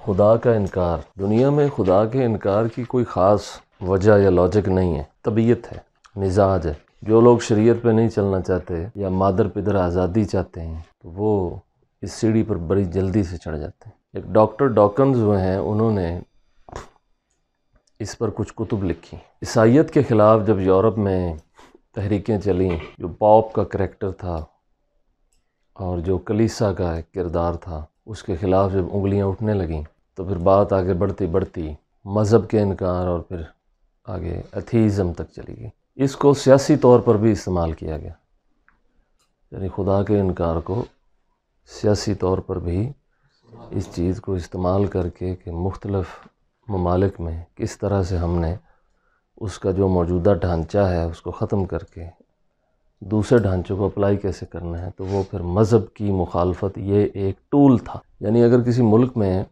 خدا کا انکار، دنیا میں خدا کے انکار کی کوئی خاص وجہ یا لاجک نہیں ہے، طبیعت ہے، مزاج ہے۔ جو لوگ شریعت پہ نہیں چلنا چاہتے یا مادر پدر آزادی چاہتے ہیں تو وہ اس سیڑھی پر بڑی جلدی سے چڑھ جاتے ہیں۔ ایک ڈاکٹر ڈاکنز ہوئے ہیں، انہوں نے اس پر کچھ کتب لکھی۔ عیسائیت کے خلاف جب یورپ میں تحریکیں چلیں، جو پاپ کا کریکٹر تھا اور جو کلیسا کا ایک کردار تھا، اس کے خلاف جب انگلیاں اٹھنے لگیں تو پھر بات آگے بڑھتی بڑھتی مذہب کے انکار اور پھر آگے ایتھیزم تک چلی گئی۔ اس کو سیاسی طور پر بھی استعمال کیا گیا، یعنی خدا کے انکار کو سیاسی طور پر بھی اس چیز کو استعمال کر کے کہ مختلف ممالک میں کس طرح سے ہم نے اس کا جو موجودہ ڈھانچہ ہے اس کو ختم کر کے دوسرے ڈھانچوں کو اپلائی کیسے کرنا ہے، تو وہ پھر مذہب کی مخالفت یہ ایک ٹول تھا۔ یعنی اگر کسی ملک میں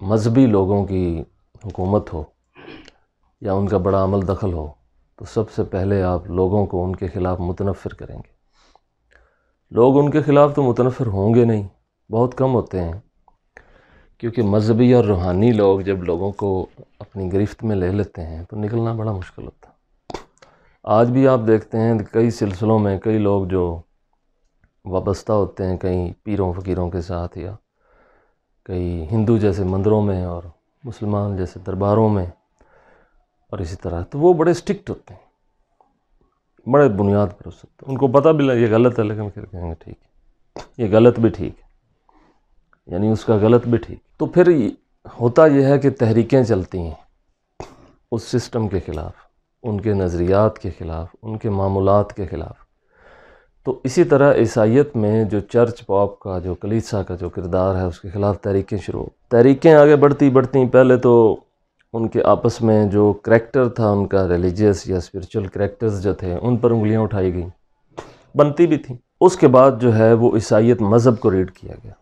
مذہبی لوگوں کی حکومت ہو یا ان کا بڑا عمل دخل ہو تو سب سے پہلے آپ لوگوں کو ان کے خلاف متنفر کریں گے۔ لوگ ان کے خلاف تو متنفر ہوں گے نہیں، بہت کم ہوتے ہیں، کیونکہ مذہبی اور روحانی لوگ جب لوگوں کو اپنی گرفت میں لے لیتے ہیں تو نکلنا بڑا مشکل ہوتا ہے۔ آج بھی آپ دیکھتے ہیں کئی سلسلوں میں کئی لوگ جو وابستہ ہوتے ہیں کئی پیروں فقیروں کے ساتھ یا کئی ہندو جیسے مندروں میں اور مسلمان جیسے درباروں میں اور اسی طرح، تو وہ بڑے اسٹرکٹ ہوتے ہیں، بڑے بنیاد پر ہو سکتے ہیں۔ ان کو پتہ بھی یہ غلط ہے لیکن پھر کہیں گے ٹھیک ہے، یہ غلط بھی ٹھیک ہے، یعنی اس کا غلط بھی ٹھیک۔ تو پھر ہوتا یہ ہے کہ تحریکیں چلتی ہیں اس سسٹم کے خلاف، ان کے نظریات کے خلاف، ان کے معمولات کے خلاف۔ تو اسی طرح عیسائیت میں جو چرچ پاپ کا جو کلیسا کا جو کردار ہے اس کے خلاف تحریکیں شروع ہو، تحریکیں آگے بڑھتی بڑھتی پہلے تو ان کے آپس میں جو کریکٹر تھا ان کا ریلیجیس یا اسپرچول کریکٹرز جو تھے ان پر انگلیاں اٹھائی گئیں، بنتی بھی تھیں۔ اس کے بعد جو ہے وہ عیسائیت مذہب کو ریڈ کیا گیا۔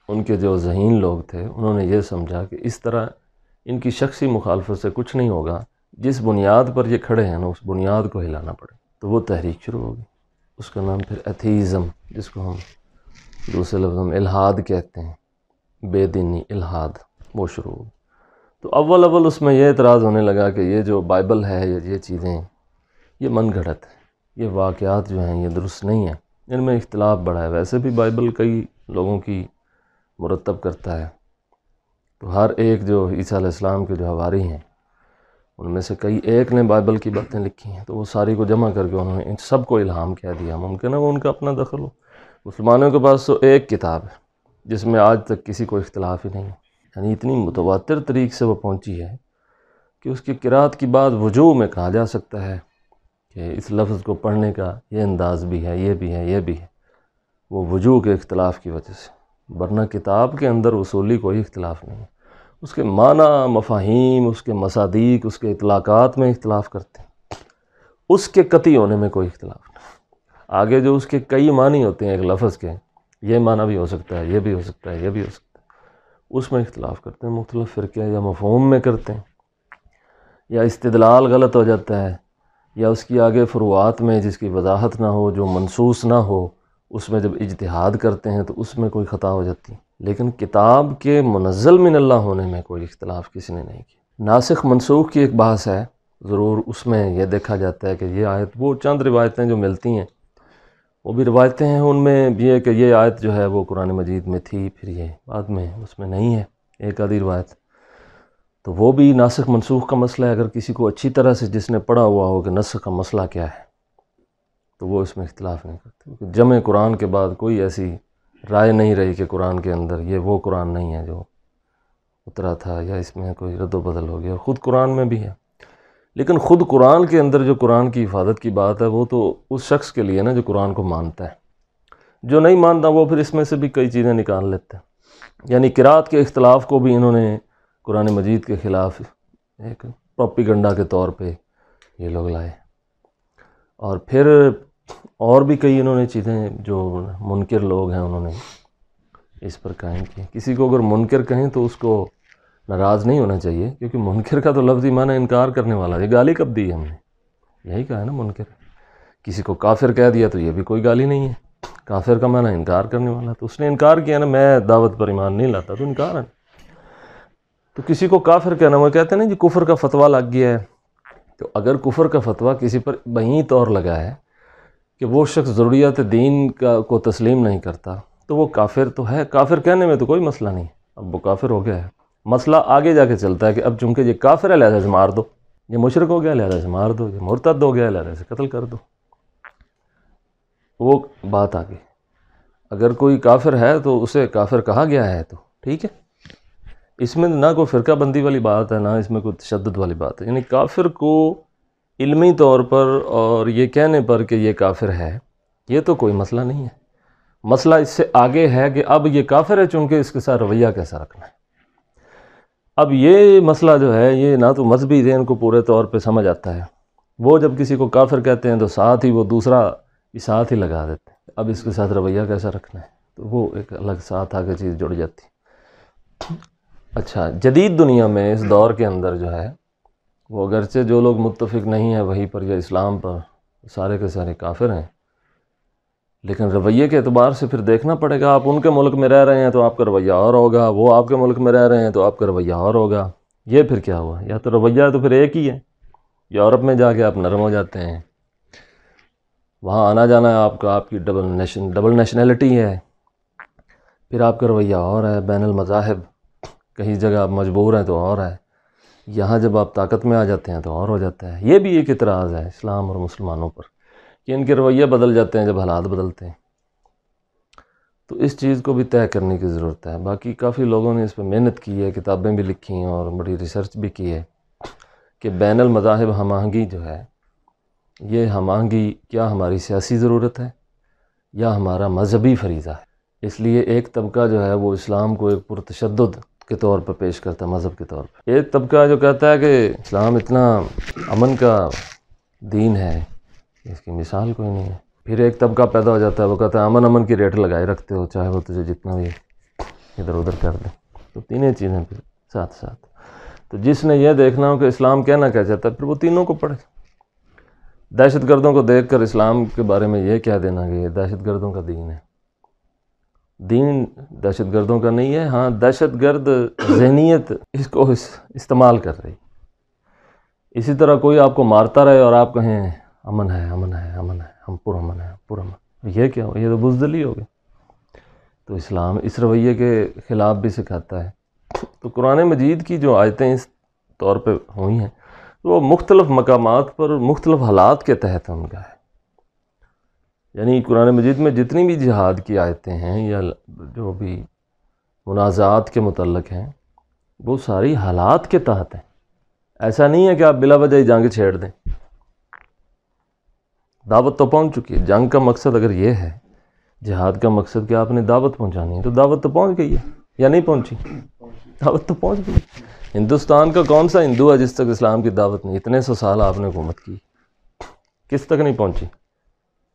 ان کے جو ذہین لوگ تھے انہوں نے یہ سمجھا کہ اس طرح ان کی شخصی مخالفت سے کچھ نہیں ہوگا، جس بنیاد پر یہ کھڑے ہیں نا اس بنیاد کو ہلانا پڑے۔ تو وہ تحریک شروع ہوگی، اس کا نام پھر ایتھیزم، جس کو ہم دوسرے لفظوں میں الحاد کہتے ہیں، بے دینی، الحاد، وہ شروع ہوگی۔ تو اول اس میں یہ اعتراض ہونے لگا کہ یہ جو بائبل ہے یہ چیزیں یہ من گھڑت ہے، یہ واقعات جو ہیں یہ درست نہیں ہیں، ان میں اختلاف بڑا ہے۔ ویسے بھی بائبل کئی لوگوں کی مرتب کرتا ہے، تو ہر ایک جو عیسیٰ علیہ السلام کے جو حواری ہیں ان میں سے کئی ایک نے بائبل کی باتیں لکھی ہیں، تو وہ ساری کو جمع کر کے انہوں نے ان سب کو الہام کہہ دیا۔ ممکن ہے وہ ان کا اپنا دخل ہو۔ مسلمانوں کے پاس تو ایک کتاب ہے جس میں آج تک کسی کو اختلاف ہی نہیں ہے، یعنی اتنی متواتر طریق سے وہ پہنچی ہے کہ اس کی قرأت کی بعد وجوہ میں کہا جا سکتا ہے کہ اس لفظ کو پڑھنے کا یہ انداز بھی ہے، یہ بھی ہے، یہ بھی ہے، وہ وجوہ کے اختلاف کی وجہ سے، ورنہ کتاب کے اندر اصولی کوئی اختلاف نہیں ہے۔ اس کے معنی، مفاہیم، اس کے مصادیق، اس کے اطلاقات میں اختلاف کرتے ہیں، اس کے قطعی ہونے میں کوئی اختلاف نہیں۔ آگے جو اس کے کئی معنی ہوتے ہیں ایک لفظ کے، یہ معنی بھی ہو سکتا ہے، یہ بھی ہو سکتا ہے، یہ بھی ہو سکتا ہے، اس میں اختلاف کرتے ہیں مختلف فرقے، یا مفہوم میں کرتے ہیں، یا استدلال غلط ہو جاتا ہے، یا اس کی آگے فروعات میں جس کی وضاحت نہ ہو، جو منصوص نہ ہو، اس میں جب اجتہاد کرتے ہیں تو اس میں کوئی خطا ہو جاتی ہے۔ لیکن کتاب کے منزل من اللہ ہونے میں کوئی اختلاف کسی نے نہیں کیا۔ ناسخ منسوخ کی ایک بحث ہے، ضرور اس میں یہ دیکھا جاتا ہے کہ یہ آیت، وہ چند روایتیں جو ملتی ہیں وہ بھی روایتیں ہیں، ان میں یہ کہ یہ آیت جو ہے وہ قرآن مجید میں تھی، پھر یہ بعد میں اس میں نہیں ہے ایک آدھی روایت، تو وہ بھی ناسخ منسوخ کا مسئلہ ہے۔ اگر کسی کو اچھی طرح سے جس نے پڑھا ہوا ہو کہ نسخ کا مسئلہ کیا ہے تو وہ اس میں اختلاف نہیں کرتے، کیونکہ جمع قرآن کے بعد کوئی ایسی رائے نہیں رہی کہ قرآن کے اندر یہ وہ قرآن نہیں ہے جو اترا تھا، یا اس میں کوئی رد و بدل ہو گیا۔ خود قرآن میں بھی ہے، لیکن خود قرآن کے اندر جو قرآن کی حفاظت کی بات ہے وہ تو اس شخص کے لیے نا جو قرآن کو مانتا ہے، جو نہیں مانتا وہ پھر اس میں سے بھی کئی چیزیں نکال لیتا ہے۔ یعنی قرأت کے اختلاف کو بھی انہوں نے قرآن مجید کے خلاف ایک پروپیگنڈا کے طور پہ یہ لوگ لائے، اور پھر اور بھی کئی انہوں نے چیزیں جو منکر لوگ ہیں انہوں نے اس پر قائم کی۔ کسی کو اگر منکر کہیں تو اس کو ناراض نہیں ہونا چاہیے، کیونکہ منکر کا تو لفظی معنی انکار کرنے والا، یہ گالی کب دی ہے ہم نے؟ یہی کہا ہے نا منکر۔ کسی کو کافر کہہ دیا تو یہ بھی کوئی گالی نہیں ہے، کافر کا معنی انکار کرنے والا، تو اس نے انکار کیا نا، میں دعوت پر ایمان نہیں لاتا، تو انکار ہے۔ تو کسی کو کافر کہنا، وہ کہتے ہیں نا جی کفر کا فتویٰ لگ گیا ہے. تو اگر کفر کا فتویٰ کسی پر بہین طور لگا ہے کہ وہ شخص ضروریات دین کو تسلیم نہیں کرتا تو وہ کافر تو ہے. کافر کہنے میں تو کوئی مسئلہ نہیں، اب وہ کافر ہو گیا ہے. مسئلہ آگے جا کے چلتا ہے کہ اب چونکہ یہ کافر ہے لہذا سے مار دو، یہ مشرک ہو گیا لہذا سے مار دو، یہ مرتد ہو گیا لہذا سے قتل کر دو. وہ بات آ گئی. اگر کوئی کافر ہے تو اسے کافر کہا گیا ہے تو ٹھیک ہے. اس میں نہ کوئی فرقہ بندی والی بات ہے، نہ اس میں کوئی تشدد والی بات ہے. یعنی کافر کو علمی طور پر اور یہ کہنے پر کہ یہ کافر ہے یہ تو کوئی مسئلہ نہیں ہے. مسئلہ اس سے آگے ہے کہ اب یہ کافر ہے چونکہ اس کے ساتھ رویہ کیسا رکھنا ہے. اب یہ مسئلہ جو ہے یہ نہ تو مذہبی ذہن کو پورے طور پہ سمجھ آتا ہے. وہ جب کسی کو کافر کہتے ہیں تو ساتھ ہی وہ دوسرا ساتھ ہی لگا دیتے ہیں، اب اس کے ساتھ رویہ کیسا رکھنا ہے، تو وہ ایک الگ ساتھ آ کے چیز جڑ جاتی. اچھا، جدید دنیا میں اس دور کے اندر جو ہے وہ اگرچہ جو لوگ متفق نہیں ہیں وہی پر یا اسلام پر سارے کے سارے کافر ہیں، لیکن رویے کے اعتبار سے پھر دیکھنا پڑے گا. آپ ان کے ملک میں رہ رہے ہیں تو آپ کا رویہ اور ہوگا، وہ آپ کے ملک میں رہ رہے ہیں تو آپ کا رویہ اور ہوگا. یہ پھر کیا ہوا؟ یا تو رویہ تو پھر ایک ہی ہے. یورپ میں جا کے آپ نرم ہو جاتے ہیں، وہاں آنا جانا ہے آپ کا، آپ کی ڈبل نیشنلٹی ہے، پھر آپ کا رویہ اور ہے. بین المذاہب کہیں جگہ آپ مجبور ہیں تو اور ہے، یہاں جب آپ طاقت میں آ جاتے ہیں تو اور ہو جاتا ہے. یہ بھی ایک اعتراض ہے اسلام اور مسلمانوں پر کہ ان کے رویے بدل جاتے ہیں جب حالات بدلتے ہیں. تو اس چیز کو بھی طے کرنے کی ضرورت ہے. باقی کافی لوگوں نے اس پہ محنت کی ہے، کتابیں بھی لکھی ہیں اور بڑی ریسرچ بھی کی ہے کہ بین المذاہب ہم آہنگی جو ہے یہ ہم آہنگی کیا ہماری سیاسی ضرورت ہے یا ہمارا مذہبی فریضہ ہے. اس لیے ایک طبقہ جو ہے وہ اسلام کو ایک پرتشدد کے طور پر پیش کرتا ہے، مذہب کے طور پر. ایک طبقہ جو کہتا ہے کہ اسلام اتنا امن کا دین ہے اس کی مثال کوئی نہیں ہے. پھر ایک طبقہ پیدا ہو جاتا ہے وہ کہتا ہے امن کی ریٹ لگائے رکھتے ہو چاہے وہ تجھے جتنا بھی ادھر ادھر کر دیں. تو تینیں چیزیں پھر ساتھ ساتھ. تو جس نے یہ دیکھنا ہو کہ اسلام کہنا کیا چاہتا ہے پھر وہ تینوں کو پڑھے. دہشت گردوں کو دیکھ کر اسلام کے بارے میں یہ کہہ دینا کہ یہ دہشت گردوں کا دین ہے. دین دہشت گردوں کا نہیں ہے، ہاں دہشت گرد ذہنیت اس کو استعمال کر رہی. اسی طرح کوئی آپ کو مارتا رہے اور آپ کہیں امن ہے امن ہے امن ہے، ہم پرامن ہیں پرامن، یہ کیا ہو؟ یہ تو بزدلی ہو گئی. تو اسلام اس رویے کے خلاف بھی سکھاتا ہے. تو قرآن مجید کی جو آیتیں اس طور پہ ہوئی ہیں وہ مختلف مقامات پر مختلف حالات کے تحت ان کا ہے. یعنی قرآن مجید میں جتنی بھی جہاد کی آیتیں ہیں یا جو بھی منازعات کے متعلق ہیں وہ ساری حالات کے تحت ہیں. ایسا نہیں ہے کہ آپ بلا وجہ ہی جنگ چھیڑ دیں. دعوت تو پہنچ چکی ہے. جنگ کا مقصد اگر یہ ہے، جہاد کا مقصد کہ آپ نے دعوت پہنچانی ہے تو دعوت تو پہنچ گئی ہے یا نہیں پہنچی؟ دعوت تو پہنچ گئی. ہندوستان کا کون سا ہندو ہے جس تک اسلام کی دعوت نہیں؟ اتنے سو سال آپ نے حکومت کی، کس تک نہیں پہنچی؟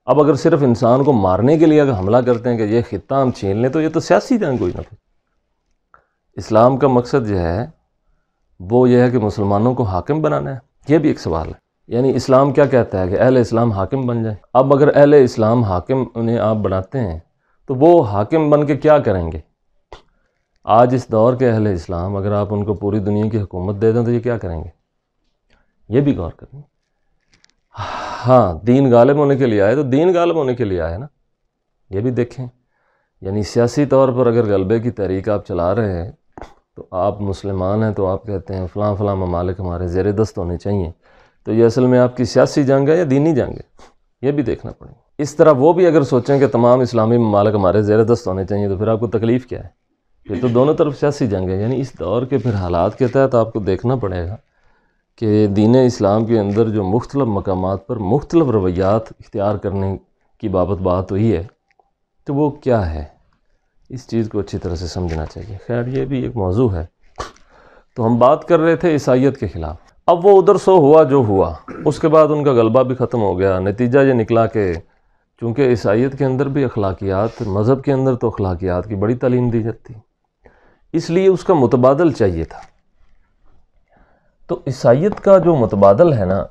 اب اگر صرف انسان کو مارنے کے لیے اگر حملہ کرتے ہیں کہ یہ خطہ ہم چھین لیں تو یہ تو سیاسی جنگ ہوئی نا. اسلام کا مقصد جو ہے وہ یہ ہے کہ مسلمانوں کو حاکم بنانا ہے. یہ بھی ایک سوال ہے. یعنی اسلام کیا کہتا ہے کہ اہل اسلام حاکم بن جائیں. اب اگر اہل اسلام حاکم انہیں آپ بناتے ہیں تو وہ حاکم بن کے کیا کریں گے؟ آج اس دور کے اہل اسلام اگر آپ ان کو پوری دنیا کی حکومت دے دیں تو یہ کیا کریں گے؟ یہ بھی غور کریں. ہاں دین غالب ہونے کے لیے آئے تو دین غالب ہونے کے لیے آئے نا، یہ بھی دیکھیں. یعنی سیاسی طور پر اگر غلبے کی تحریک آپ چلا رہے ہیں تو آپ مسلمان ہیں تو آپ کہتے ہیں فلاں فلاں ممالک ہمارے زیر دست ہونے چاہیے، تو یہ اصل میں آپ کی سیاسی جنگ ہے یا دینی جنگ ہے؟ یہ بھی دیکھنا پڑے. اس طرح وہ بھی اگر سوچیں کہ تمام اسلامی ممالک ہمارے زیر دست ہونے چاہیے تو پھر آپ کو تکلیف کیا ہے؟ پھر تو دونوں طرف سیاسی جنگ ہے. یعنی اس دور کے پھر حالات کے تحت آپ کو دیکھنا پڑے گا کہ دین اسلام کے اندر جو مختلف مقامات پر مختلف رویات اختیار کرنے کی بات ہوئی ہے تو وہ کیا ہے. اس چیز کو اچھی طرح سے سمجھنا چاہیے. خیر یہ بھی ایک موضوع ہے. تو ہم بات کر رہے تھے عیسائیت کے خلاف. اب وہ ادھر سو ہوا جو ہوا، اس کے بعد ان کا غلبہ بھی ختم ہو گیا. نتیجہ یہ نکلا کہ چونکہ عیسائیت کے اندر بھی اخلاقیات، مذہب کے اندر تو اخلاقیات کی بڑی تعلیم دی جاتی، اس لیے اس کا متبادل چاہیے تھا. تو عیسائیت کا جو متبادل ہے نا،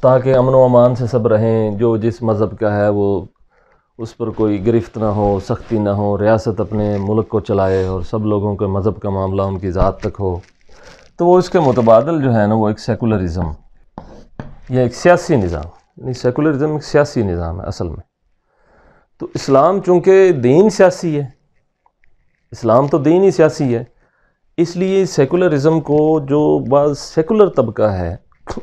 تاکہ امن و امان سے سب رہیں، جو جس مذہب کا ہے وہ اس پر کوئی گرفت نہ ہو، سختی نہ ہو، ریاست اپنے ملک کو چلائے اور سب لوگوں کے مذہب کا معاملہ ان کی ذات تک ہو، تو وہ اس کے متبادل جو ہے نا وہ ایک سیکولرزم یا ایک سیاسی نظام، یعنی سیکولرزم ایک سیاسی نظام ہے اصل میں۔ تو اسلام چونکہ دین سیاسی ہے، اسلام تو دین ہی سیاسی ہے، اس لیے سیکولرزم کو جو بعض سیکولر طبقہ ہے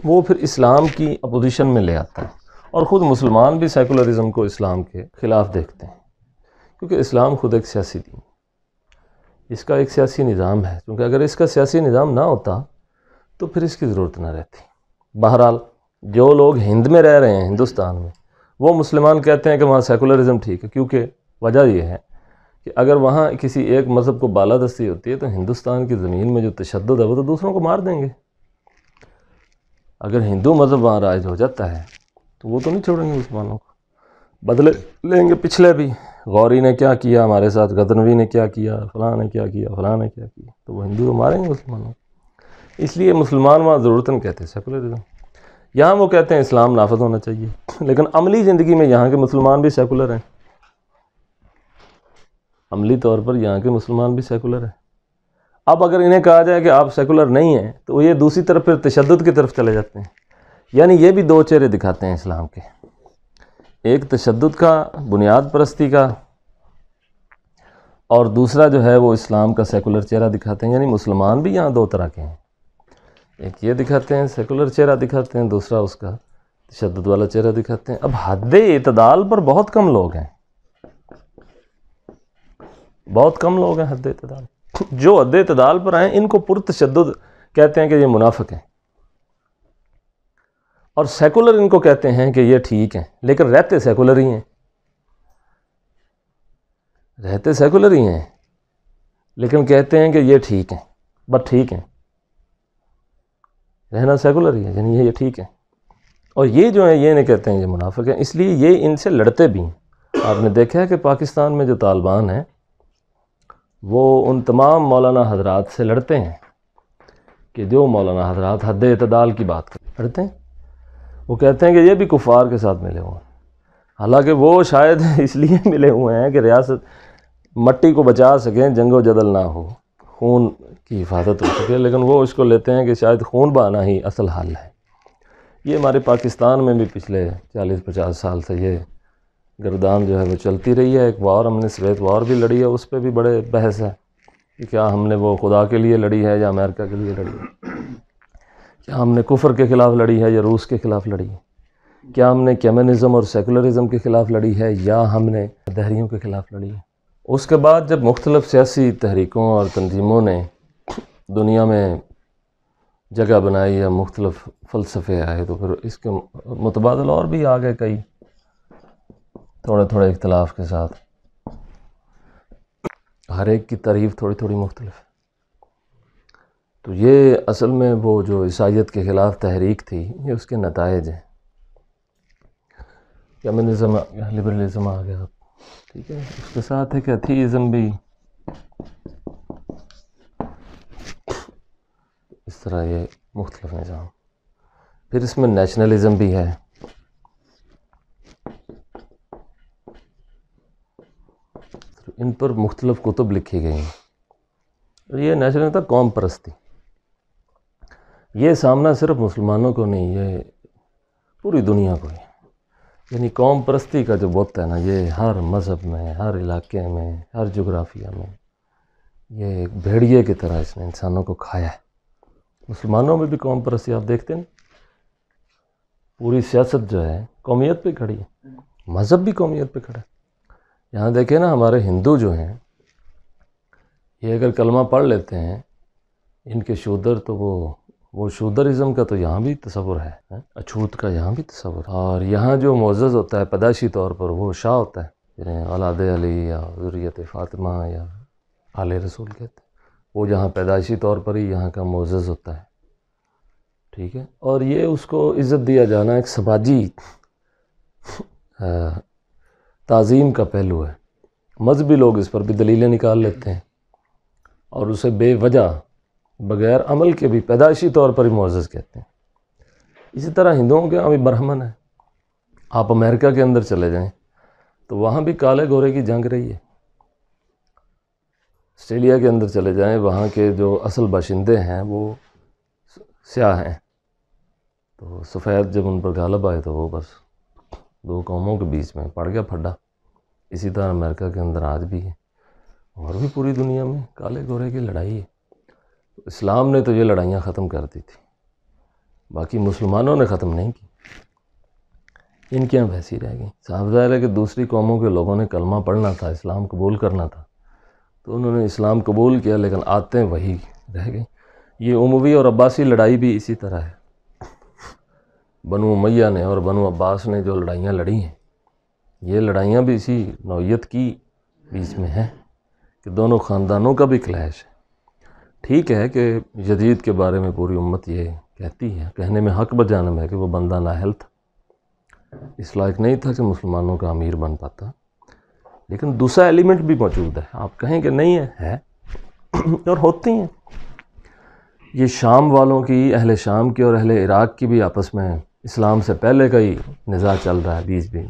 وہ پھر اسلام کی اپوزیشن میں لے آتا ہے، اور خود مسلمان بھی سیکولرزم کو اسلام کے خلاف دیکھتے ہیں، کیونکہ اسلام خود ایک سیاسی دین، اس کا ایک سیاسی نظام ہے، کیونکہ اگر اس کا سیاسی نظام نہ ہوتا تو پھر اس کی ضرورت نہ رہتی۔ بہرحال جو لوگ ہند میں رہ رہے ہیں، ہندوستان میں، وہ مسلمان کہتے ہیں کہ وہاں سیکولرزم ٹھیک ہے، کیونکہ وجہ یہ ہے کہ اگر وہاں کسی ایک مذہب کو بالادستی ہوتی ہے تو ہندوستان کی زمین میں جو تشدد ہے وہ تو دوسروں کو مار دیں گے۔ اگر ہندو مذہب وہاں رائج ہو جاتا ہے تو وہ تو نہیں چھوڑیں گے مسلمانوں کو، بدلے لیں گے پچھلے بھی، غوری نے کیا کیا ہمارے ساتھ، غزنوی نے کیا کیا، فلاں نے کیا کیا، فلاں نے کیا کیا، تو وہ ہندو ماریں گے مسلمانوں کو۔ اس لیے مسلمان وہاں ضرورتاً کہتے ہیں سیکولرزم، یہاں وہ کہتے ہیں اسلام نافذ ہونا چاہیے، لیکن عملی زندگی میں یہاں کے مسلمان بھی سیکولر ہیں، عملی طور پر یہاں کے مسلمان بھی سیکولر ہیں۔ اب اگر انہیں کہا جائے کہ آپ سیکولر نہیں ہیں تو یہ دوسری طرف پھر تشدد کی طرف چلے جاتے ہیں، یعنی یہ بھی دو چہرے دکھاتے ہیں اسلام کے، ایک تشدد کا، بنیاد پرستی کا، اور دوسرا جو ہے وہ اسلام کا سیکولر چہرہ دکھاتے ہیں۔ یعنی مسلمان بھی یہاں دو طرح کے ہیں، ایک یہ دکھاتے ہیں سیکولر چہرہ دکھاتے ہیں، دوسرا اس کا تشدد والا چہرہ دکھاتے ہیں۔ اب حد اعتدال پر بہت کم لوگ ہیں، بہت کم لوگ ہیں حد اعتدال، جو حد اعتدال پر ہیں ان کو پرتشدد کہتے ہیں کہ یہ منافق ہیں، اور سیکولر ان کو کہتے ہیں کہ یہ ٹھیک ہیں، لیکن رہتے سیکولر ہی ہیں، رہتے سیکولر ہی ہیں لیکن کہتے ہیں کہ یہ ٹھیک ہیں، بس ٹھیک ہیں، رہنا سیکولر ہی ہے، یعنی یہ ٹھیک ہے، اور یہ جو ہیں یہ نہیں کہتے ہیں یہ منافق ہیں، اس لیے یہ ان سے لڑتے بھی ہیں۔ آپ نے دیکھا ہے کہ پاکستان میں جو طالبان ہیں وہ ان تمام مولانا حضرات سے لڑتے ہیں کہ جو مولانا حضرات حد اعتدال کی بات کرتے ہیں، وہ کہتے ہیں کہ یہ بھی کفار کے ساتھ ملے ہوئے ہیں، حالانکہ وہ شاید اس لیے ملے ہوئے ہیں کہ ریاست مٹی کو بچا سکیں، جنگ و جدل نہ ہو، خون کی حفاظت ہو سکے، لیکن وہ اس کو لیتے ہیں کہ شاید خون بہانا ہی اصل حل ہے۔ یہ ہمارے پاکستان میں بھی پچھلے 40-50 سال سے یہ گردان جو ہے وہ چلتی رہی ہے۔ ایک وار ہم نے سویت وار بھی لڑی ہے، اس پہ بھی بڑے بحث ہے کہ کیا ہم نے وہ خدا کے لیے لڑی ہے یا امریکہ کے لیے لڑی ہے، کیا ہم نے کفر کے خلاف لڑی ہے یا روس کے خلاف لڑی ہے، کیا ہم نے کمیونزم اور سیکولرزم کے خلاف لڑی ہے یا ہم نے دہریوں کے خلاف لڑی ہے۔ اس کے بعد جب مختلف سیاسی تحریکوں اور تنظیموں نے دنیا میں جگہ بنائی یا مختلف فلسفے آئے تو پھر اس کے متبادل اور بھی آ گئے، کئی تھوڑے تھوڑے اختلاف کے ساتھ، ہر ایک کی تعریف تھوڑی تھوڑی مختلف ہے۔ تو یہ اصل میں وہ جو عیسائیت کے خلاف تحریک تھی یہ اس کے نتائج ہیں۔ کمیونزم آ گیا، لبرلزم آ گیا، ٹھیک ہے، اس کے ساتھ ہے کہ ایتھیزم بھی، اس طرح یہ مختلف نظام، پھر اس میں نیشنلزم بھی ہے، ان پر مختلف کتب لکھی گئی ہیں۔ یہ نیشنل تھا قوم پرستی، یہ سامنا صرف مسلمانوں کو نہیں، یہ پوری دنیا کو ہے، یعنی قوم پرستی کا جو بت ہے نا یہ ہر مذہب میں، ہر علاقے میں، ہر جغرافیہ میں، یہ ایک بھیڑیے کی طرح اس نے انسانوں کو کھایا ہے۔ مسلمانوں میں بھی قوم پرستی آپ دیکھتے ہیں، پوری سیاست جو ہے قومیت پہ کھڑی ہے، مذہب بھی قومیت پہ کھڑا ہے۔ یہاں دیکھیں نا ہمارے ہندو جو ہیں یہ اگر کلمہ پڑھ لیتے ہیں، ان کے شودر تو وہ شودرازم کا تو یہاں بھی تصور ہے، اچھوت کا یہاں بھی تصور ہے، اور یہاں جو معزز ہوتا ہے پیدائشی طور پر وہ شاہ ہوتا ہے، جنہیں اولاد علی یا ذریت فاطمہ یا آل رسول کہتے ہیں، وہ جہاں پیدائشی طور پر ہی یہاں کا معزز ہوتا ہے، ٹھیک ہے، اور یہ اس کو عزت دیا جانا ایک سماجی تعظیم کا پہلو ہے۔ مذہبی لوگ اس پر بھی دلیلیں نکال لیتے ہیں اور اسے بے وجہ بغیر عمل کے بھی پیدائشی طور پر ہی معزز کہتے ہیں۔ اسی طرح ہندوؤں کے یہاں بھی برہمن ہے، آپ امریکہ کے اندر چلے جائیں تو وہاں بھی کالے گورے کی جنگ رہی ہے، آسٹریلیا کے اندر چلے جائیں وہاں کے جو اصل باشندے ہیں وہ سیاہ ہیں، تو سفید جب ان پر غالب آئے تو وہ بس دو قوموں کے بیچ میں پڑ گیا پھڈا۔ اسی طرح امریکہ کے اندر آج بھی ہے، اور بھی پوری دنیا میں کالے گورے کی لڑائی ہے۔ اسلام نے تو یہ لڑائیاں ختم کر دی تھی، باقی مسلمانوں نے ختم نہیں کی، ان کے یہاں ویسی رہ گئی۔ صاف ظاہر ہے کہ دوسری قوموں کے لوگوں نے کلمہ پڑھنا تھا، اسلام قبول کرنا تھا، تو انہوں نے اسلام قبول کیا، لیکن عادتیں وہی رہ گئیں۔ یہ اموی اور عباسی لڑائی بھی اسی طرح ہے۔ بنو امیہ نے اور بنو عباس نے جو لڑائیاں لڑی ہیں، یہ لڑائیاں بھی اسی نوعیت کی بیچ میں ہیں کہ دونوں خاندانوں کا بھی کلیش ہے۔ ٹھیک ہے کہ یزید کے بارے میں پوری امت یہ کہتی ہے، کہنے میں حق بجانب ہے کہ وہ بندہ نااہل تھا، اس لائق نہیں تھا کہ مسلمانوں کا امیر بن پاتا، لیکن دوسرا ایلیمنٹ بھی موجود ہے، آپ کہیں کہ نہیں ہے اور ہوتی ہیں۔ یہ شام والوں کی، اہل شام کی اور اہل عراق کی بھی آپس میں اسلام سے پہلے کا ہی نزاع چل رہا ہے بیچ میں۔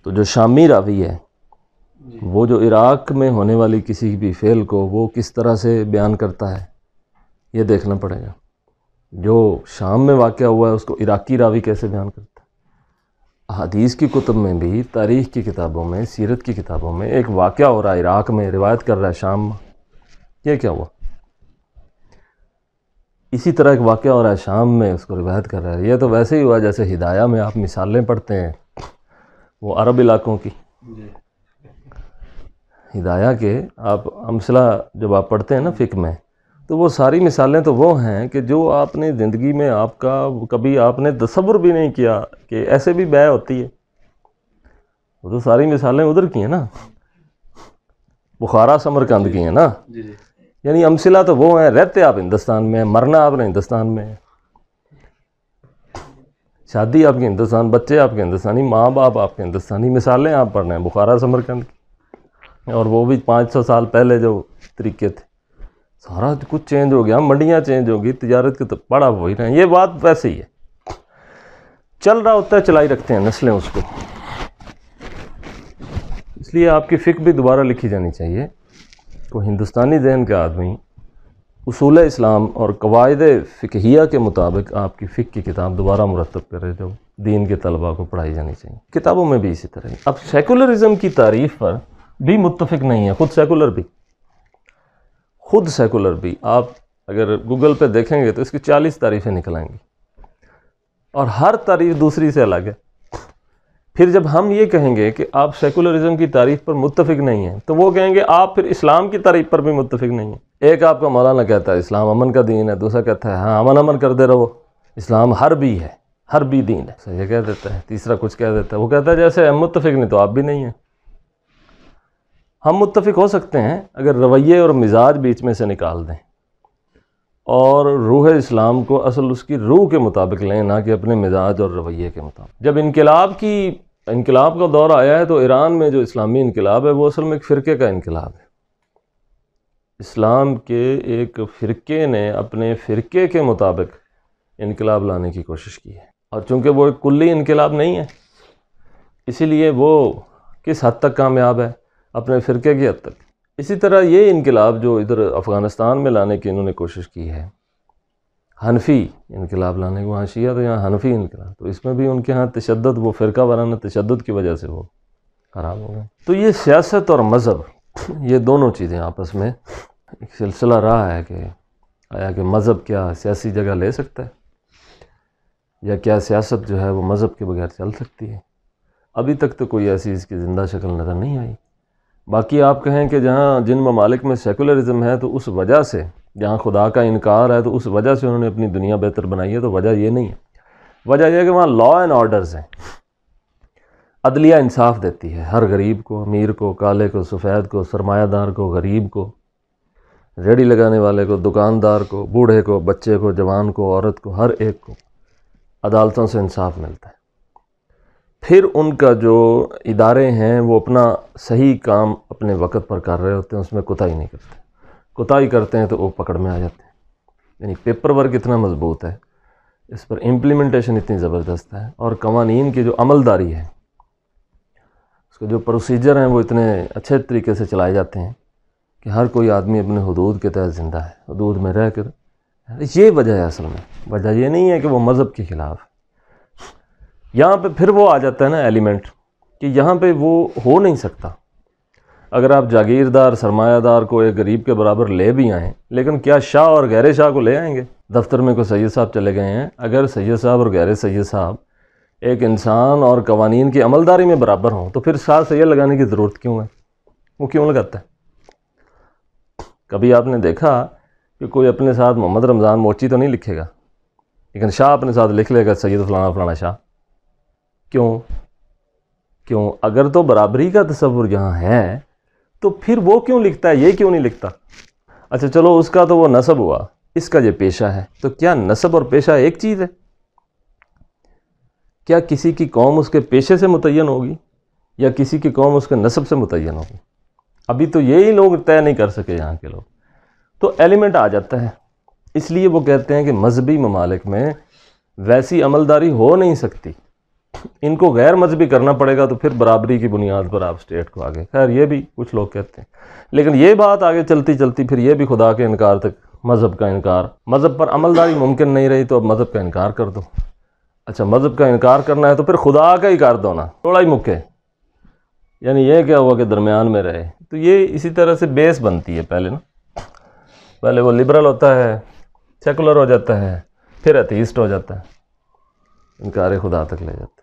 تو جو شامی راوی ہے وہ جو عراق میں ہونے والی کسی بھی فعل کو وہ کس طرح سے بیان کرتا ہے یہ دیکھنا پڑے گا۔ جو شام میں واقعہ ہوا ہے اس کو عراقی راوی کیسے بیان کرتا ہے۔ حدیث کی کتب میں بھی، تاریخ کی کتابوں میں، سیرت کی کتابوں میں ایک واقعہ ہو رہا ہے عراق میں، روایت کر رہا ہے شام میں، یہ کیا ہوا؟ اسی طرح ایک واقعہ ہو رہا ہے شام میں، اس کو روایت کر رہا ہے، یہ تو ویسے ہی ہوا جیسے ہدایہ میں آپ مثالیں پڑھتے ہیں وہ عرب علاقوں کی۔ ہدایہ کے آپ امثلہ جب آپ پڑھتے ہیں نا فقہ میں، تو وہ ساری مثالیں تو وہ ہیں کہ جو آپ نے زندگی میں آپ کا کبھی آپ نے تصور بھی نہیں کیا کہ ایسے بھی بیع ہوتی ہے۔ وہ تو ساری مثالیں ادھر کی ہیں نا، بخارا سمرقند کی ہیں نا۔ یعنی امثلہ تو وہ ہیں، رہتے آپ ہندوستان میں، مرنا آپ نے ہندوستان میں، شادی آپ کی ہندوستان، بچے آپ کے ہندوستانی، ماں باپ آپ کے ہندوستانی، مثالیں آپ پڑھ رہے ہیں بخارا سمرقند کی، اور وہ بھی 500 سال پہلے جو طریقے تھے۔ سارا کچھ چینج ہو گیا، منڈیاں چینج ہو گئی، تجارت کے تو پڑھا وہی رہے ہیں۔ یہ بات ویسے ہی ہے، چل رہا ہوتا ہے، چلائی رکھتے ہیں نسلیں اس کو۔ اس لیے آپ کی فقہ بھی دوبارہ لکھی جانی چاہیے۔ کوئی ہندوستانی ذہن کا آدمی اصول اسلام اور قواعد فقہیہ کے مطابق آپ کی فقہ کی کتاب دوبارہ مرتب کرے، جو دین کے طلباء کو پڑھائی جانی چاہیے۔ کتابوں میں بھی اسی طرح ہے۔ اب سیکولرزم کی تعریف پر بھی متفق نہیں ہے، خود سیکولر بھی آپ اگر گوگل پہ دیکھیں گے تو اس کی 40 تعریفیں نکل آئیں گی، اور ہر تعریف دوسری سے الگ ہے۔ پھر جب ہم یہ کہیں گے کہ آپ سیکولرزم کی تعریف پر متفق نہیں ہیں تو وہ کہیں گے آپ پھر اسلام کی تعریف پر بھی متفق نہیں ہیں۔ ایک آپ کا مولانا کہتا ہے اسلام امن کا دین ہے، دوسرا کہتا ہے ہاں امن کرتے رہو، اسلام حربی ہے، حربی دین ہے، یہ کہہ دیتا ہے، تیسرا کچھ کہہ دیتا ہے۔ وہ کہتا ہے جیسے ہم متفق نہیں تو آپ بھی نہیں ہیں۔ ہم متفق ہو سکتے ہیں اگر رویے اور مزاج بیچ میں سے نکال دیں اور روح اسلام کو اصل اس کی روح کے مطابق لیں، نہ کہ اپنے مزاج اور رویے کے مطابق۔ جب انقلاب کا دور آیا ہے تو ایران میں جو اسلامی انقلاب ہے وہ اصل میں ایک فرقے کا انقلاب ہے۔ اسلام کے ایک فرقے نے اپنے فرقے کے مطابق انقلاب لانے کی کوشش کی ہے، اور چونکہ وہ ایک کلی انقلاب نہیں ہے اسی لیے وہ کس حد تک کامیاب ہے؟ اپنے فرقے کی حد تک۔ اسی طرح یہ انقلاب جو ادھر افغانستان میں لانے کی انہوں نے کوشش کی ہے، حنفی انقلاب لانے کو، وہاں شیعہ تو یہاں حنفی انقلاب، تو اس میں بھی ان کے ہاں تشدد، وہ فرقہ وارانہ تشدد کی وجہ سے وہ خراب ہو گئے۔ تو یہ سیاست اور مذہب، یہ دونوں چیزیں آپس میں ایک سلسلہ رہا ہے کہ آیا کہ مذہب کیا سیاسی جگہ لے سکتا ہے، یا کیا سیاست جو ہے وہ مذہب کے بغیر چل سکتی ہے۔ ابھی تک تو کوئی ایسی اس کی زندہ شکل نظر نہیں آئی۔ باقی آپ کہیں کہ جہاں جن ممالک میں سیکولرزم ہے تو اس وجہ سے، جہاں خدا کا انکار ہے تو اس وجہ سے انہوں نے اپنی دنیا بہتر بنائی ہے، تو وجہ یہ نہیں ہے۔ وجہ یہ ہے کہ وہاں لا اینڈ آرڈرز ہیں، عدلیہ انصاف دیتی ہے ہر غریب کو، امیر کو، کالے کو، سفید کو، سرمایہ دار کو، غریب کو، ریڑھی لگانے والے کو، دکاندار کو، بوڑھے کو، بچے کو، جوان کو، عورت کو، ہر ایک کو عدالتوں سے انصاف ملتا ہے۔ پھر ان کا جو ادارے ہیں وہ اپنا صحیح کام اپنے وقت پر کر رہے ہوتے ہیں، اس میں کوتاہی نہیں کرتے۔ کوتاہی کرتے ہیں تو وہ پکڑ میں آ جاتے ہیں۔ یعنی پیپر ورک اتنا مضبوط ہے، اس پر امپلیمنٹیشن اتنی زبردست ہے، اور قوانین کی جو عمل داری ہے، اس کے جو پروسیجر ہیں وہ اتنے اچھے طریقے سے چلائے جاتے ہیں کہ ہر کوئی آدمی اپنے حدود کے تحت زندہ ہے، حدود میں رہ کر یہ وجہ ہے اصل میں، وجہ یہ نہیں ہے کہ وہ مذہب کے خلاف. یہاں پہ پھر وہ آ جاتا ہے نا ایلیمنٹ کہ یہاں پہ وہ ہو نہیں سکتا. اگر آپ جاگیردار سرمایہ دار کو ایک غریب کے برابر لے بھی آئیں، لیکن کیا شاہ اور غیر شاہ کو لے آئیں گے؟ دفتر میں کوئی سید صاحب چلے گئے ہیں، اگر سید صاحب اور غیر سید صاحب ایک انسان اور قوانین کی عملداری میں برابر ہوں تو پھر شاہ سید لگانے کی ضرورت کیوں ہے؟ وہ کیوں لگاتا ہے؟ کبھی آپ نے دیکھا کہ کوئی اپنے ساتھ محمد رمضان موچی تو نہیں لکھے گا، لیکن شاہ اپنے ساتھ لکھ لے گا سید فلانا فلانا شاہ. کیوں؟ اگر تو برابری کا تصور یہاں ہے تو پھر وہ کیوں لکھتا ہے، یہ کیوں نہیں لکھتا؟ اچھا چلو، اس کا تو وہ نسب ہوا، اس کا یہ پیشہ ہے. تو کیا نسب اور پیشہ ایک چیز ہے؟ کیا کسی کی قوم اس کے پیشے سے متعین ہوگی یا کسی کی قوم اس کے نسب سے متعین ہوگی؟ ابھی تو یہی لوگ طے نہیں کر سکے یہاں کے لوگ. تو ایلیمنٹ آ جاتا ہے. اس لیے وہ کہتے ہیں کہ مذہبی ممالک میں ویسی عملداری ہو نہیں سکتی، ان کو غیر مذہبی کرنا پڑے گا، تو پھر برابری کی بنیاد پر آپ اسٹیٹ کو آگے. خیر یہ بھی کچھ لوگ کہتے ہیں، لیکن یہ بات آگے چلتی چلتی پھر یہ بھی خدا کے انکار تک، مذہب کا انکار. مذہب پر عملداری ممکن نہیں رہی تو اب مذہب کا انکار کر دو. اچھا مذہب کا انکار کرنا ہے تو پھر خدا کا ہی کر دو نا، تھوڑا ہی مکے. یعنی یہ کیا ہوا کہ درمیان میں رہے. تو یہ اسی طرح سے بیس بنتی ہے پہلے وہ لبرل ہوتا ہے، سیکولر ہو جاتا ہے، پھر ایتھیسٹ ہو جاتا ہے، انکار خدا تک لے جاتا ہے.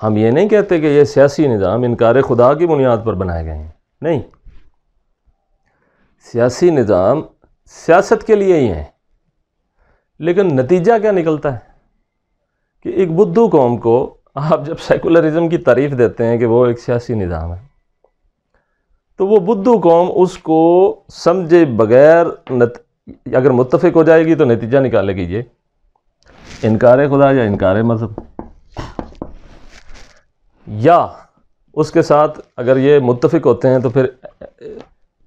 ہم یہ نہیں کہتے کہ یہ سیاسی نظام انکار خدا کی بنیاد پر بنائے گئے ہیں، نہیں. سیاسی نظام سیاست کے لیے ہی ہیں، لیکن نتیجہ کیا نکلتا ہے کہ ایک بدھو قوم کو آپ جب سیکولرزم کی تعریف دیتے ہیں کہ وہ ایک سیاسی نظام ہے، تو وہ بدھو قوم اس کو سمجھے بغیر اگر متفق ہو جائے گی تو نتیجہ نکالے گی یہ انکار خدا یا انکار مذہب. یا اس کے ساتھ اگر یہ متفق ہوتے ہیں تو پھر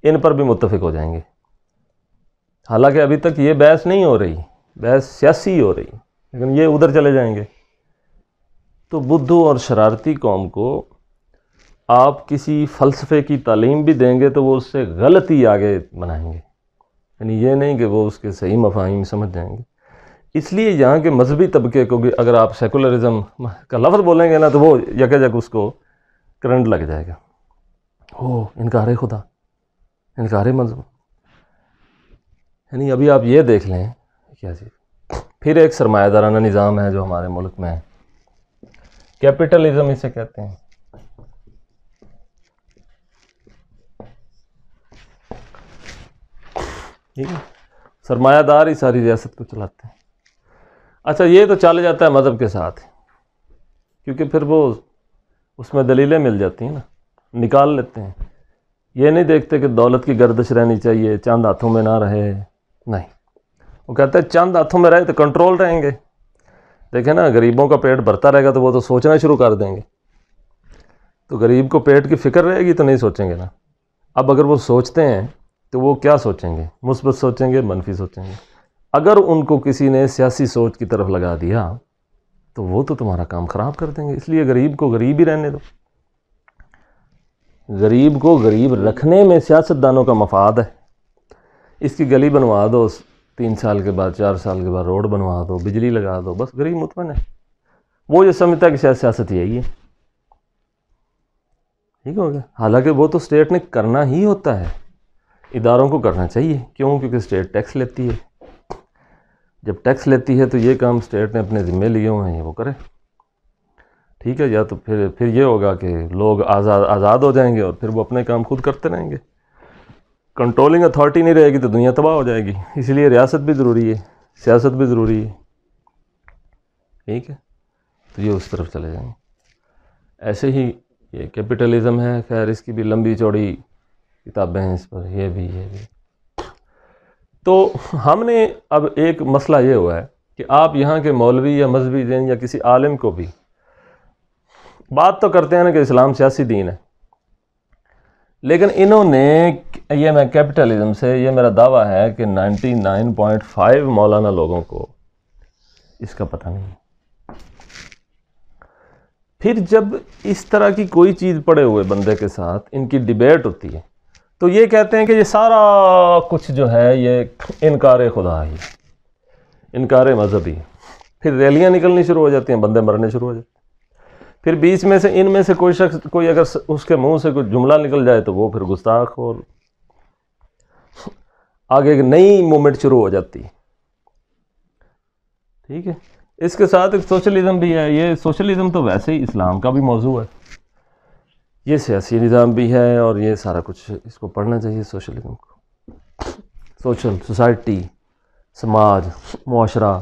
ان پر بھی متفق ہو جائیں گے. حالانکہ ابھی تک یہ بحث نہیں ہو رہی، بحث سیاسی ہو رہی، لیکن یہ ادھر چلے جائیں گے. تو بدھو اور شرارتی قوم کو آپ کسی فلسفے کی تعلیم بھی دیں گے تو وہ اس سے غلطی آگے بنائیں گے، یعنی یہ نہیں کہ وہ اس کے صحیح مفاہیم سمجھ جائیں گے. اس لیے یہاں کے مذہبی طبقے کو بھی اگر آپ سیکولرزم کا لفظ بولیں گے نا تو وہ یک اس کو کرنٹ لگ جائے گا. انکار خدا، انکار مذہب. یعنی ابھی آپ یہ دیکھ لیں کیا چیز. پھر ایک سرمایہ دارانہ نظام ہے جو ہمارے ملک میں ہے، کیپٹلزم اسے کہتے ہیں. ٹھیک ہے، سرمایہ دار ہی ساری ریاست کو چلاتے ہیں. اچھا یہ تو چل جاتا ہے مذہب کے ساتھ، کیونکہ پھر وہ اس میں دلیلیں مل جاتی ہیں نا، نکال لیتے ہیں. یہ نہیں دیکھتے کہ دولت کی گردش رہنی چاہیے، چند ہاتھوں میں نہ رہے. نہیں، وہ کہتے ہیں چند ہاتھوں میں رہے تو کنٹرول رہیں گے. دیکھیں نا، غریبوں کا پیٹ بھرتا رہے گا تو وہ تو سوچنا شروع کر دیں گے. تو غریب کو پیٹ کی فکر رہے گی تو نہیں سوچیں گے نا. اب اگر وہ سوچتے ہیں تو وہ کیا سوچیں گے؟ مثبت سوچیں گے، منفی سوچیں گے. اگر ان کو کسی نے سیاسی سوچ کی طرف لگا دیا تو وہ تو تمہارا کام خراب کر دیں گے. اس لیے غریب کو غریب ہی رہنے دو. غریب کو غریب رکھنے میں سیاستدانوں کا مفاد ہے. اس کی گلی بنوا دو، 3 سال کے بعد 4 سال کے بعد روڈ بنوا دو، بجلی لگا دو، بس غریب مطمئن ہے. وہ یہ سمجھتا ہے کہ شاید سیاست یہی ہے. ٹھیک ہو گیا. حالانکہ وہ تو اسٹیٹ نے کرنا ہی ہوتا ہے، اداروں کو کرنا چاہیے. کیوں؟ کیونکہ اسٹیٹ ٹیکس لیتی ہے. جب ٹیکس لیتی ہے تو یہ کام اسٹیٹ نے اپنے ذمے لیے ہوئے ہیں، یہ وہ کرے. ٹھیک ہے. یا تو پھر یہ ہوگا کہ لوگ آزاد ہو جائیں گے اور پھر وہ اپنے کام خود کرتے رہیں گے. کنٹرولنگ اتھارٹی نہیں رہے گی تو دنیا تباہ ہو جائے گی. اس لیے ریاست بھی ضروری ہے، سیاست بھی ضروری ہے. ٹھیک ہے. تو یہ اس طرف چلے جائیں گے. ایسے ہی یہ کیپٹلزم ہے. خیر اس کی بھی لمبی چوڑی کتابیں ہیں اس پر، یہ بھی. تو ہم نے اب ایک مسئلہ یہ ہوا ہے کہ آپ یہاں کے مولوی یا مذہبی دین یا کسی عالم کو بھی بات تو کرتے ہیں نا کہ اسلام سیاسی دین ہے، لیکن انہوں نے یہ میں کیپٹلزم سے یہ میرا دعویٰ ہے کہ 99.5 مولانا لوگوں کو اس کا پتہ نہیں. پھر جب اس طرح کی کوئی چیز پڑے ہوئے بندے کے ساتھ ان کی ڈیبیٹ ہوتی ہے تو یہ کہتے ہیں کہ یہ سارا کچھ جو ہے یہ انکار خدا ہی. انکار مذہبی، پھر ریلیاں نکلنی شروع ہو جاتی ہیں، بندے مرنے شروع ہو جاتے ہیں، پھر بیچ میں سے ان میں سے کوئی شخص، کوئی اگر اس کے منہ سے کوئی جملہ نکل جائے تو وہ پھر گستاخ، اور آگے ایک نئی موومنٹ شروع ہو جاتی ہے. ٹھیک ہے. اس کے ساتھ ایک سوشلزم بھی ہے. یہ سوشلزم تو ویسے ہی اسلام کا بھی موضوع ہے، یہ سیاسی نظام بھی ہے، اور یہ سارا کچھ اس کو پڑھنا چاہیے سوشلزم کو. سوشل، سوسائٹی، سماج، معاشرہ.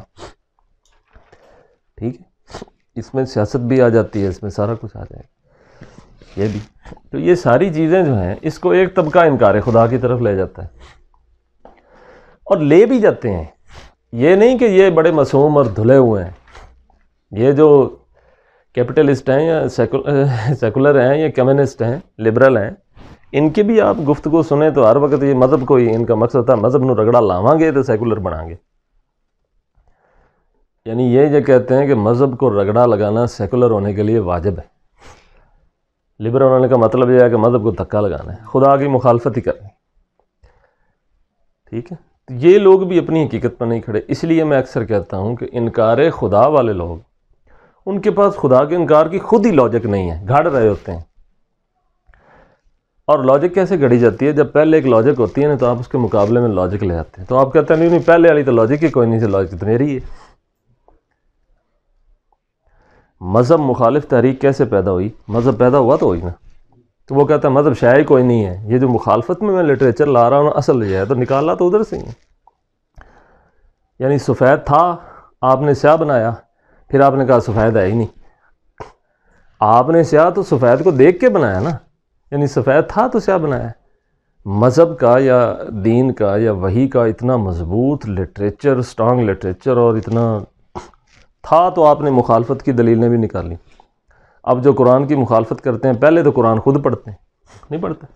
ٹھیک ہے. اس میں سیاست بھی آ جاتی ہے، اس میں سارا کچھ آ جائے گا. یہ بھی تو یہ ساری چیزیں جو ہیں، اس کو ایک طبقہ انکار خدا کی طرف لے جاتا ہے، اور لے بھی جاتے ہیں. یہ نہیں کہ یہ بڑے معصوم اور دھلے ہوئے ہیں. یہ جو کیپٹلسٹ ہیں یا سیکولر ہیں یا کمیونسٹ ہیں، لبرل ہیں، ان کی بھی آپ گفتگو سنیں تو ہر وقت یہ مذہب کو ہی ان کا مقصد تھا، مذہب نو رگڑا لاواں گے تو سیکولر بنائیں گے. یعنی یہ کہتے ہیں کہ مذہب کو رگڑا لگانا سیکولر ہونے کے لیے واجب ہے. لبرل ہونے کا مطلب یہ ہے کہ مذہب کو دھکا لگانا ہے، خدا کی مخالفت ہی کرنی. ٹھیک ہے. تو یہ لوگ بھی اپنی حقیقت پر نہیں کھڑے. اس لیے میں اکثر کہتا ہوں کہ انکار خدا والے لوگ، ان کے پاس خدا کے انکار کی خود ہی لاجک نہیں ہے، گھڑ رہے ہوتے ہیں. اور لاجک کیسے گھڑی جاتی ہے؟ جب پہلے ایک لاجک ہوتی ہے نا، تو آپ اس کے مقابلے میں لاجک لے آتے ہیں. تو آپ کہتے ہیں نہیں پہلے والی تو لاجک ہی کوئی نہیں، سے لاجک تو میری ہے. مذہب مخالف تحریک کیسے پیدا ہوئی؟ مذہب پیدا ہوا تو ہوئی نا. تو وہ کہتا ہے مذہب شائع ہی کوئی نہیں ہے. یہ جو مخالفت میں لٹریچر لا رہا ہوں اصل یہ ہے، تو نکالا تو ادھر سے ہی ہے. یعنی سفید تھا، آپ نے سیاہ بنایا، پھر آپ نے کہا سفید ہے ہی نہیں. آپ نے سیاہ تو سفید کو دیکھ کے بنایا نا، یعنی سفید تھا تو سیاہ بنایا. مذہب کا یا دین کا یا وحی کا اتنا مضبوط لٹریچر، اسٹرانگ لٹریچر، اور اتنا تھا تو آپ نے مخالفت کی دلیلیں بھی نکالی. اب جو قرآن کی مخالفت کرتے ہیں، پہلے تو قرآن خود پڑھتے ہیں، نہیں پڑھتے،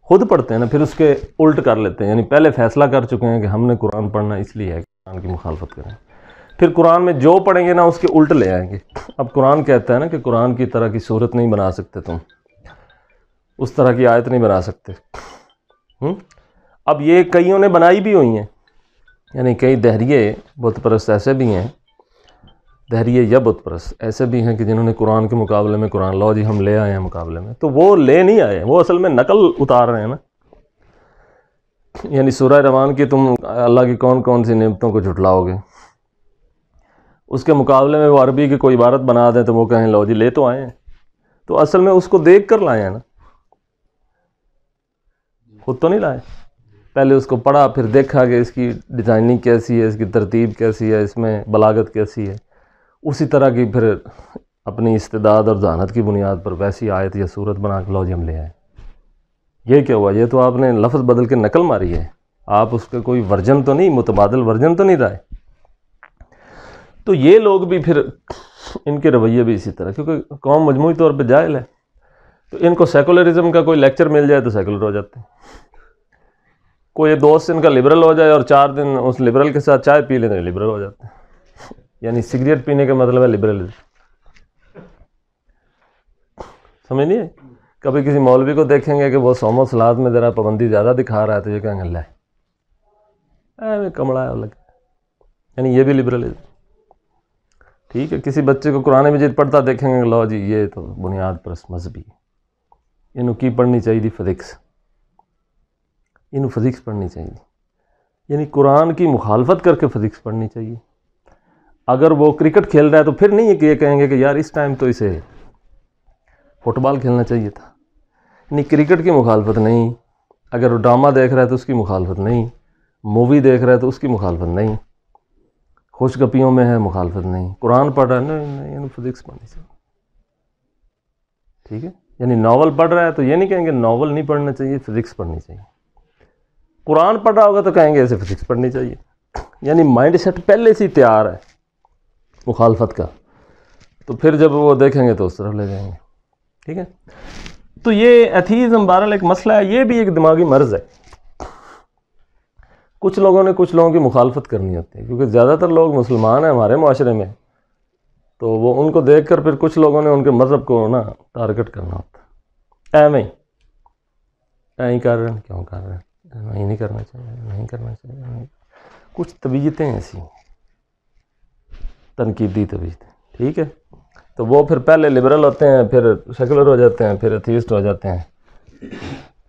خود پڑھتے ہیں نا، پھر اس کے الٹ کر لیتے ہیں. یعنی پہلے فیصلہ کر چکے ہیں کہ ہم نے قرآن پڑھنا اس لیے ہے کہ قرآن کی مخالفت کریں، پھر قرآن میں جو پڑھیں گے نا اس کے الٹ لے آئیں گے. اب قرآن کہتا ہے نا کہ قرآن کی طرح کی صورت نہیں بنا سکتے تم، اس طرح کی آیت نہیں بنا سکتے. اب یہ کئیوں نے بنائی بھی ہوئی ہیں. یعنی کئی دہریے بت پرست ایسے بھی ہیں، دہریے یا بت پرست ایسے بھی ہیں کہ جنہوں نے قرآن کے مقابلے میں قرآن لو جی ہم لے آئے ہیں مقابلے میں، تو وہ لے نہیں آئے، وہ اصل میں نقل اتار رہے ہیں نا. یعنی سورہ رحمان کی تم اللہ کی کون کون سی نعمتوں کو جھٹلاؤ گے، اس کے مقابلے میں وہ عربی کی کوئی عبارت بنا دیں تو وہ کہیں لو جی لے تو آئے ہیں. تو اصل میں اس کو دیکھ کر لائے ہیں نا، خود تو نہیں لائے. پہلے اس کو پڑھا، پھر دیکھا کہ اس کی ڈیزائننگ کیسی ہے، اس کی ترتیب کیسی ہے، اس میں بلاغت کیسی ہے، اسی طرح کی پھر اپنی استعداد اور ذہانت کی بنیاد پر ویسی آیت یا صورت بنا کے لو جی ہم لے آئے. یہ کیا ہوا؟ یہ تو آپ نے لفظ بدل کے نقل ماری ہے، آپ اس کا کوئی ورژن تو نہیں، متبادل ورژن تو نہیں رہے. تو یہ لوگ بھی پھر ان کے رویے بھی اسی طرح، کیونکہ قوم مجموعی طور پہ جاہل ہے، تو ان کو سیکولرزم کا کوئی لیکچر مل جائے تو سیکولر ہو جاتے ہیں. کوئی دوست ان کا لبرل ہو جائے اور 4 دن اس لبرل کے ساتھ چائے پی لیں تو لبرل ہو جاتے ہیں. یعنی سگریٹ پینے کا مطلب ہے لبرلزم. سمجھ نہیں ہے؟ کبھی کسی مولوی کو دیکھیں گے کہ وہ صوم و صلات میں ذرا پابندی زیادہ دکھا رہا ہے تو یہ کہیں گے لے کمڑا ہے الگ. یعنی یہ بھی لبرلزم. ٹھیک ہے. کسی بچے کو قرآن مجید پڑھتا دیکھیں گے لو جی یہ تو بنیاد پرست مذہبی ہے، انہوں کی پڑھنی چاہیے تھی فزکس، انہوں فزکس پڑھنی چاہیے تھی. یعنی قرآن کی مخالفت کر کے فزکس پڑھنی چاہیے. اگر وہ کرکٹ کھیل رہا ہے تو پھر نہیں ہے کہ یہ کہیں گے کہ یار اس ٹائم تو اسے فٹ بال کھیلنا چاہیے تھا. نہیں، کرکٹ کی مخالفت نہیں. اگر وہ ڈرامہ دیکھ رہا ہے تو اس کی مخالفت نہیں، مووی دیکھ رہا ہے تو اس کی مخالفت نہیں، خوش گپیوں میں ہے مخالفت نہیں. قرآن پڑھ رہا ہے نہیں فزکس پڑھنی چاہیے. ٹھیک ہے. یعنی ناول پڑھ رہا ہے تو یہ نہیں کہیں گے ناول نہیں پڑھنا چاہیے، فزکس پڑھنی چاہیے. قرآن پڑھ رہا ہوگا تو کہیں گے ایسے فزکس پڑھنی چاہیے. یعنی مائنڈ سیٹ پہلے سے تیار ہے مخالفت کا، تو پھر جب وہ دیکھیں گے تو اس طرف لے جائیں گے. ٹھیک ہے. تو یہ ایتھیزم بہرحال ایک مسئلہ ہے، یہ بھی ایک دماغی مرض ہے. کچھ لوگوں نے کچھ لوگوں کی مخالفت کرنی ہوتی ہے، کیونکہ زیادہ تر لوگ مسلمان ہیں ہمارے معاشرے میں، تو وہ ان کو دیکھ کر پھر کچھ لوگوں نے ان کے مذہب کو نا ٹارگٹ کرنا ہوتا ہے. ایویں کر رہے ہیں، کیوں کر رہے ہیں، نہیں کرنا چاہیے، نہیں کرنا چاہیے. کچھ طبیعتیں ایسی ہیں. تنقیدی طبیعت، ٹھیک ہے؟ تو وہ پھر پہلے لبرل ہوتے ہیں، پھر سیکولر ہو جاتے ہیں، پھر ایتھیسٹ ہو جاتے ہیں،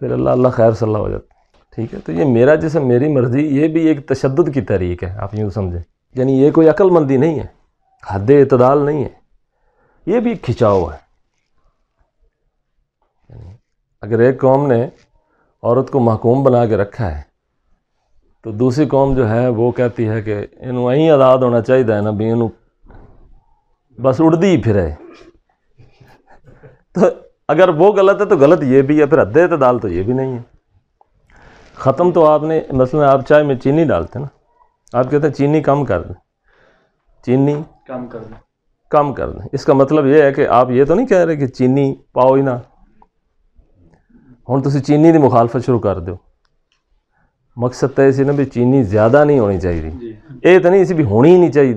پھر اللہ اللہ خیر صلی اللہ ہو جاتے ہیں، ٹھیک ہے؟ تو یہ میرا جسم میری مرضی، یہ بھی ایک تشدد کی تحریک ہے، آپ یوں سمجھیں، یعنی یہ کوئی عقل مندی نہیں ہے، حد اعتدال نہیں ہے، یہ بھی کھچاؤ ہے۔ اگر ایک قوم نے عورت کو محکوم بنا کے رکھا ہے تو دوسری قوم جو ہے وہ کہتی ہے کہ انہوں وہیں آزاد ہونا چاہیے نا، بھی انہوں بس اڑدی ہی پھرے۔ تو اگر وہ غلط ہے تو غلط یہ بھی ہے، پھر حد اعتدال تو یہ بھی نہیں ہے۔ ختم تو آپ نے، مثلا آپ چائے میں چینی ڈالتے ہیں نا، آپ کہتے ہیں چینی کم کر دیں، چینی کم کر دیں، کم کر دیں، اس کا مطلب یہ ہے کہ آپ یہ تو نہیں کہہ رہے کہ چینی پاؤ ہی نہ، ہوں تسی چینی دی مخالفت شروع کر دو، مقصد تو یہ نا بھی چینی زیادہ نہیں ہونی چاہیے، جی یہ تو نہیں اسی بھی ہونی ہی نہیں چاہیے۔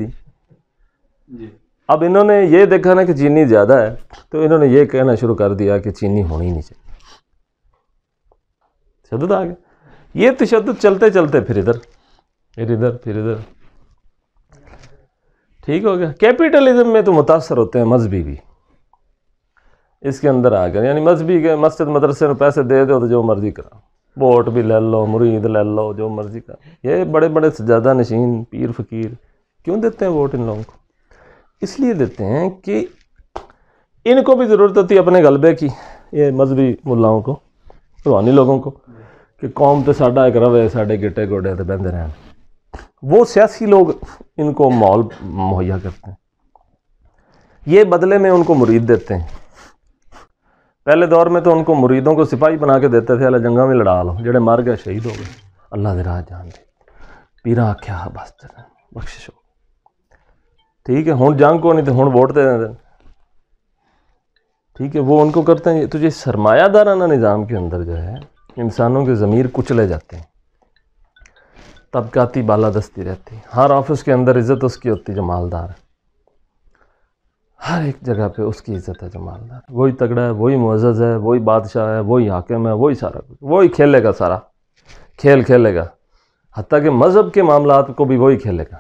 جی اب انہوں نے یہ دیکھا نا کہ چینی زیادہ ہے تو انہوں نے یہ کہنا شروع کر دیا کہ چینی ہونی نہیں چاہیے، تشدد آ گیا۔ یہ تشدد چلتے چلتے پھر ادھر پھر ادھر پھر ادھر، ٹھیک ہو گیا۔ کیپیٹلزم میں تو متاثر ہوتے ہیں مذہبی بھی، اس کے اندر آ گیا، یعنی مذہبی کے مسجد مدرسے میں پیسے دے دو تو جو مرضی کرا، ووٹ بھی لے لو، مرید لے لو، جو مرضی کرا۔ یہ بڑے بڑے سجادہ نشین پیر فقیر کیوں دیتے ہیں ووٹ ان لوگوں کو؟ اس لیے دیتے ہیں کہ ان کو بھی ضرورت ہوتی ہے اپنے غلبے کی، یہ مذہبی ملاؤں کو، روحانی لوگوں کو، کہ قوم تو ساڈا ایک روے، ساڈے گٹے گوڈے تے بہندے رہن۔ وہ سیاسی لوگ ان کو ماحول مہیا کرتے ہیں، یہ بدلے میں ان کو مرید دیتے ہیں۔ پہلے دور میں تو ان کو مریدوں کو سپاہی بنا کے دیتے تھے، اللہ جنگاں میں لڑا لو، جڑے مر گئے شہید ہو گئے، اللہ دی راہ جان دے، پیرا آکھیا بس بخشش ہو، ٹھیک ہے؟ ہوں جنگ کو نہیں تو ہوں ووٹ دے دیں، ٹھیک ہے؟ وہ ان کو کرتے ہیں۔ تو یہ سرمایہ دارانہ نظام کے اندر جو ہے انسانوں کے ضمیر کچلے جاتے ہیں، طبقاتی بالادستی رہتی ہے، ہر آفس کے اندر عزت اس کی ہوتی جو مالدار ہے، ہر ایک جگہ پہ اس کی عزت ہے جو مالدار ہے، وہی تگڑا ہے، وہی معزز ہے، وہی بادشاہ ہے، وہی حاکم ہے، وہی سارا کچھ، وہی کھیلے گا، سارا کھیل کھیلے گا، حتیٰ کہ مذہب کے معاملات کو بھی وہی کھیلے گا۔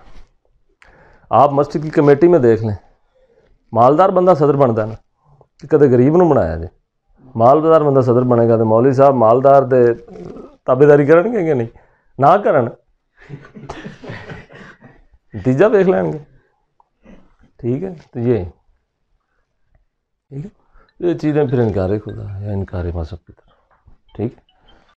آپ مسجد کی کمیٹی میں دیکھ لیں، مالدار بندہ صدر بنتا ہے نا، کہ کدے غریب نو بنایا جائے، مالدار بندہ صدر بنے گا تو مولوی صاحب مالدار دے تابے داری کرن گے کہ نہیں؟ نہ کرن، نتیجہ دیکھ لیں گے، ٹھیک ہے؟ تو یہ ٹھیک ہے، یہ چیزیں پھر انکار خدا یا انکار مذہب کی طرف، ٹھیک ہے۔